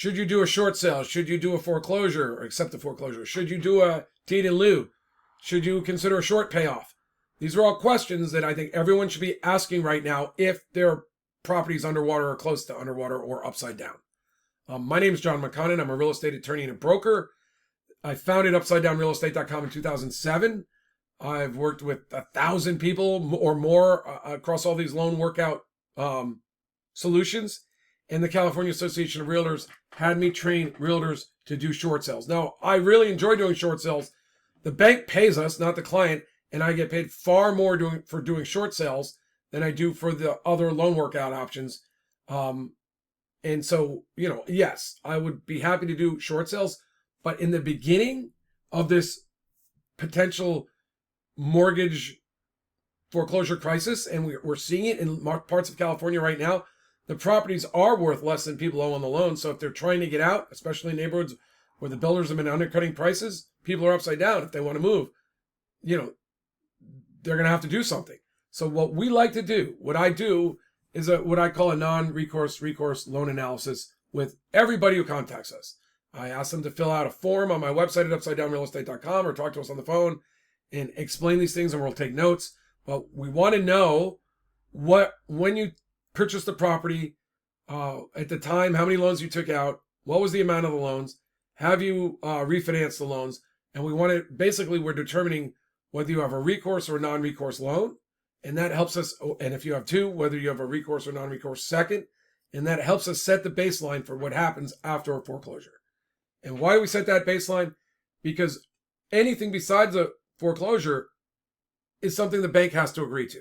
Should you do a short sale? Should you do a foreclosure or accept a foreclosure? Should you do a deed in lieu? Should you consider a short payoff? These are all questions that I think everyone should be asking right now if their property is underwater or close to underwater or upside down. My name is John McConnin. I'm a real estate attorney and a broker. I founded UpsideDownRealEstate.com in 2007. I've worked with 1,000 people or more across all these loan workout solutions. And the California Association of Realtors had me train realtors to do short sales. Now, I really enjoy doing short sales. The bank pays us, not the client, and I get paid far more for doing short sales than I do for the other loan workout options. And so, yes, I would be happy to do short sales. But in the beginning of this potential mortgage foreclosure crisis, and we're seeing it in parts of California right now, the properties are worth less than people owe on the loan. So if they're trying to get out, especially in neighborhoods where the builders have been undercutting prices, people are upside down. If they want to move, they're going to have to do something. So what we like to do, what I do, is what I call a non-recourse loan analysis with everybody who contacts us. I ask them to fill out a form on my website at UpsideDownRealEstate.com or talk to us on the phone and explain these things, and we'll take notes. But we want to know when you purchased the property, at the time, how many loans you took out, what was the amount of the loans, have you refinanced the loans, and we're determining whether you have a recourse or a non-recourse loan, and that helps us, and if you have two, whether you have a recourse or non-recourse second, and that helps us set the baseline for what happens after a foreclosure. And why do we set that baseline? Because anything besides a foreclosure is something the bank has to agree to.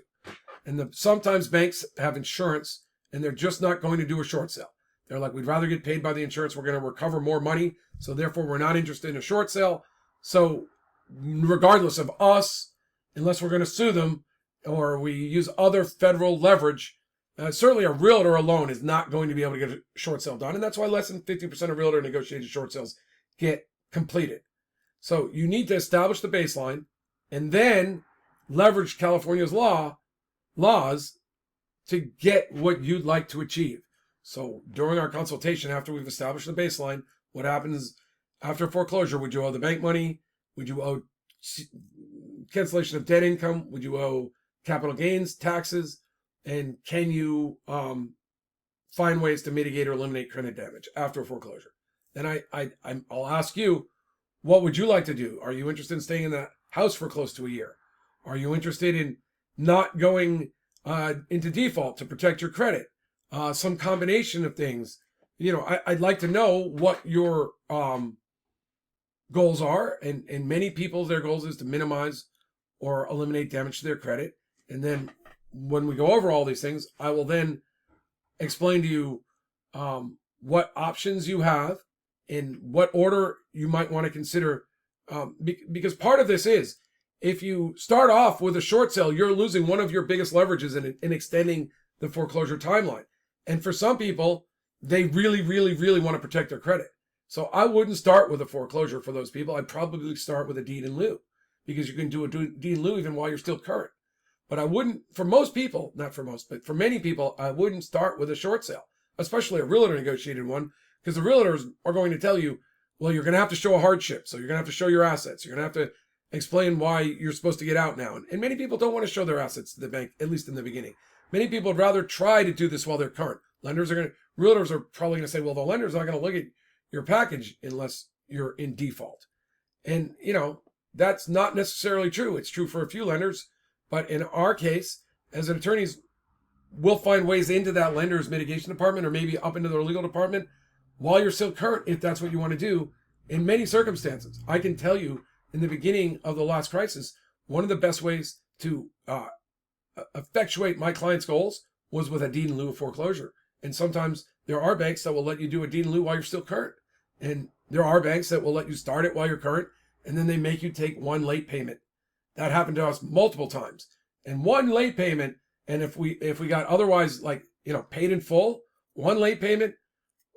And sometimes banks have insurance and they're just not going to do a short sale. They're like, we'd rather get paid by the insurance. We're going to recover more money. So therefore, we're not interested in a short sale. So regardless of us, unless we're going to sue them or we use other federal leverage, certainly a realtor alone is not going to be able to get a short sale done. And that's why less than 50% of realtor negotiated short sales get completed. So you need to establish the baseline and then leverage California's laws to get what you'd like to achieve. So during our consultation, after we've established the baseline, what happens after foreclosure? Would you owe the bank money? Would you owe cancellation of debt income? Would you owe capital gains taxes? And can you find ways to mitigate or eliminate credit damage after a foreclosure? Then I'll ask you, what would you like to do? Are you interested in staying in the house for close to a year? Are you interested in not going into default to protect your credit? Some combination of things. I'd like to know what your goals are. And many people, their goals is to minimize or eliminate damage to their credit. And then when we go over all these things, I will then explain to you what options you have in what order you might want to consider. Because part of this is, if you start off with a short sale, you're losing one of your biggest leverages in extending the foreclosure timeline. And for some people, they really, really, really want to protect their credit. So I wouldn't start with a foreclosure for those people. I'd probably start with a deed in lieu, because you can do a deed in lieu even while you're still current. But I wouldn't, for most people, not for most, but for many people, I wouldn't start with a short sale, especially a realtor negotiated one, because the realtors are going to tell you, well, you're going to have to show a hardship. So you're going to have to show your assets. You're going to have to explain why you're supposed to get out now. And many people don't want to show their assets to the bank, at least in the beginning. Many people would rather try to do this while they're current. Realtors are probably going to say, well, the lender's not going to look at your package unless you're in default. And, that's not necessarily true. It's true for a few lenders. But in our case, as an attorneys, we'll find ways into that lender's mitigation department or maybe up into their legal department while you're still current, if that's what you want to do. In many circumstances, I can tell you, in the beginning of the last crisis, one of the best ways to effectuate my clients' goals was with a deed in lieu of foreclosure. And sometimes there are banks that will let you do a deed in lieu while you're still current. And there are banks that will let you start it while you're current, and then they make you take one late payment. That happened to us multiple times. And one late payment, and if we got otherwise paid in full, one late payment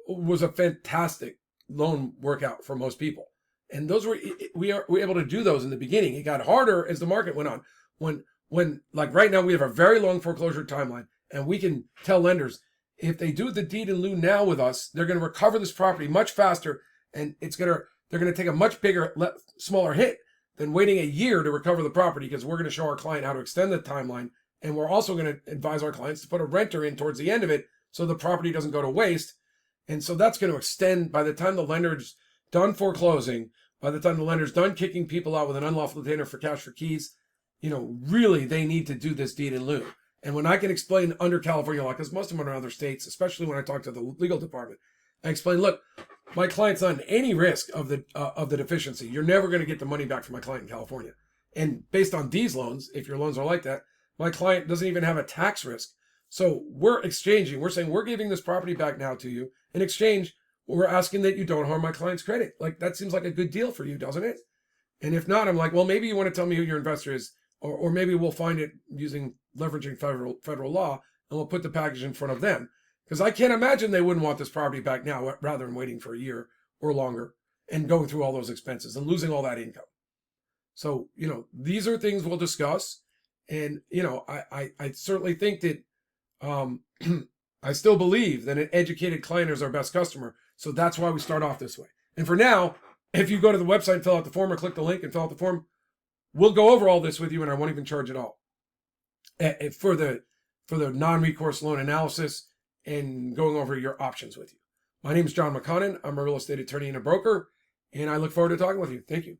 was a fantastic loan workout for most people. And those we were able to do those in the beginning. It got harder as the market went on. When like right now we have a very long foreclosure timeline, and we can tell lenders, if they do the deed in lieu now with us, they're going to recover this property much faster, and they're going to take a much bigger, smaller hit than waiting a year to recover the property, because we're going to show our client how to extend the timeline, and we're also going to advise our clients to put a renter in towards the end of it so the property doesn't go to waste. And so that's going to extend by the time the lender's done foreclosing, by the time the lender's done kicking people out with an unlawful detainer for cash for keys. Really they need to do this deed in lieu. And when I can explain under California law, because most of them are in other states, especially when I talk to the legal department, I explain, look, my client's not in any risk of the deficiency. You're never going to get the money back from my client in California. And based on these loans, if your loans are like that, my client doesn't even have a tax risk. So we're exchanging. We're saying we're giving this property back now to you. In exchange, we're asking that you don't harm my client's credit. Like, that seems like a good deal for you, doesn't it? And if not, I'm like, well, maybe you want to tell me who your investor is, or maybe we'll find it using leveraging federal law, and we'll put the package in front of them. Because I can't imagine they wouldn't want this property back now rather than waiting for a year or longer and going through all those expenses and losing all that income. So, these are things we'll discuss. And, I certainly think that I still believe that an educated client is our best customer. So that's why we start off this way. And for now, if you go to the website and fill out the form, or click the link and fill out the form, we'll go over all this with you, and I won't even charge at all for the non-recourse loan analysis and going over your options with you. My name is John McConnin. I'm a real estate attorney and a broker, and I look forward to talking with you. Thank you.